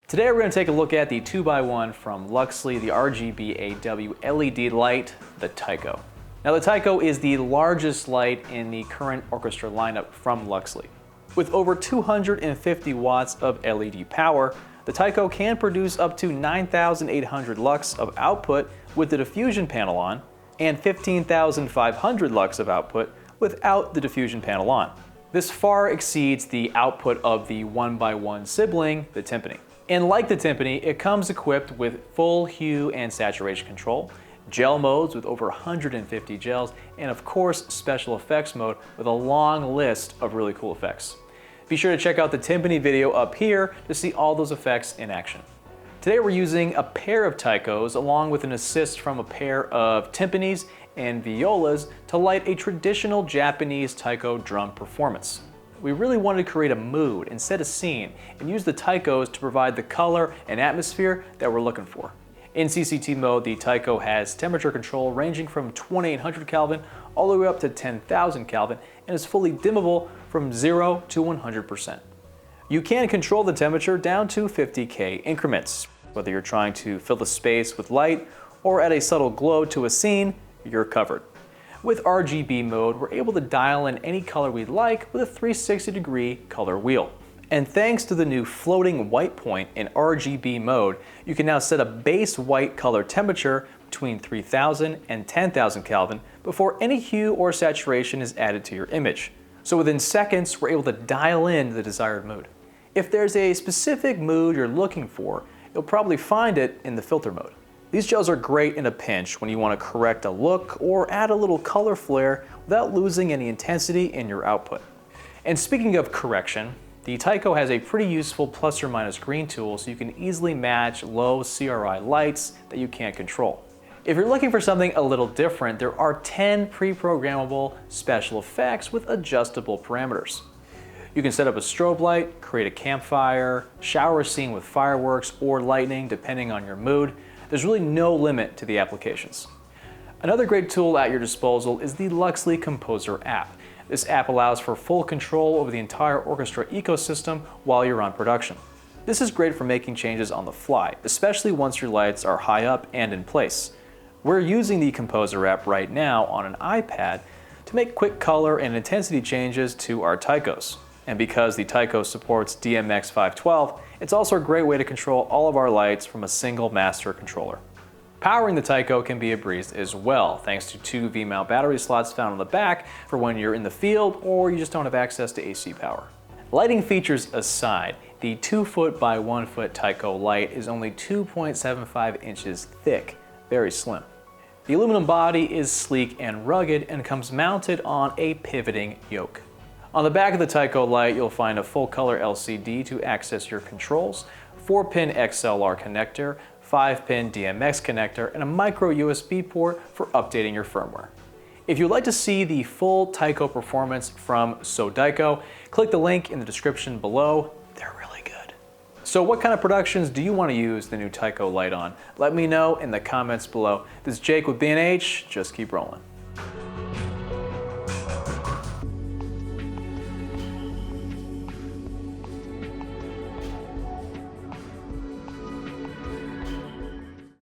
Today we're going to take a look at the 2x1 from Luxli, the RGB AW LED light, the Taiko. Now the Taiko is the largest light in the current orchestra lineup from Luxli. With over 250 watts of LED power, the Taiko can produce up to 9,800 lux of output with the diffusion panel on, and 15,500 lux of output without the diffusion panel on. This far exceeds the output of the 1x1 sibling, the timpani. And like the timpani, it comes equipped with full hue and saturation control, gel modes with over 150 gels, and of course special effects mode with a long list of really cool effects. Be sure to check out the timpani video up here to see all those effects in action. Today we're using a pair of Taikos along with an assist from a pair of timpanis and violas to light a traditional Japanese Taiko drum performance. We really wanted to create a mood and set a scene and use the Taikos to provide the color and atmosphere that we're looking for. In CCT mode, the Taiko has temperature control ranging from 2800 Kelvin all the way up to 10,000 Kelvin and is fully dimmable from 0 to 100%. You can control the temperature down to 50K increments. Whether you're trying to fill the space with light or add a subtle glow to a scene, you're covered. With RGB mode, we're able to dial in any color we'd like with a 360-degree color wheel. And thanks to the new floating white point in RGB mode, you can now set a base white color temperature between 3000 and 10,000 Kelvin before any hue or saturation is added to your image. So within seconds, we're able to dial in the desired mood. If there's a specific mood you're looking for, you'll probably find it in the filter mode. These gels are great in a pinch when you want to correct a look or add a little color flare without losing any intensity in your output. And speaking of correction, the Taiko has a pretty useful plus or minus green tool so you can easily match low CRI lights that you can't control. If you're looking for something a little different, there are 10 pre-programmable special effects with adjustable parameters. You can set up a strobe light, create a campfire, shower scene with fireworks or lightning depending on your mood. There's really no limit to the applications. Another great tool at your disposal is the Luxli Composer app. This app allows for full control over the entire orchestra ecosystem while you're on production. This is great for making changes on the fly, especially once your lights are high up and in place. We're using the Composer app right now on an iPad to make quick color and intensity changes to our Taikos. And because the Taiko supports DMX512, it's also a great way to control all of our lights from a single master controller. Powering the Taiko can be a breeze as well, thanks to 2 V-mount battery slots found on the back for when you're in the field or you just don't have access to AC power. Lighting features aside, the 2 foot by 1 foot Taiko light is only 2.75 inches thick, very slim. The aluminum body is sleek and rugged and comes mounted on a pivoting yoke. On the back of the Taiko light, you'll find a full-color LCD to access your controls, 4-pin XLR connector, 5-pin DMX connector, and a micro USB port for updating your firmware. If you'd like to see the full Taiko performance from Taiko, click the link in the description below. They're really good. So what kind of productions do you want to use the new Taiko light on? Let me know in the comments below. This is Jake with B&H. Just keep rolling.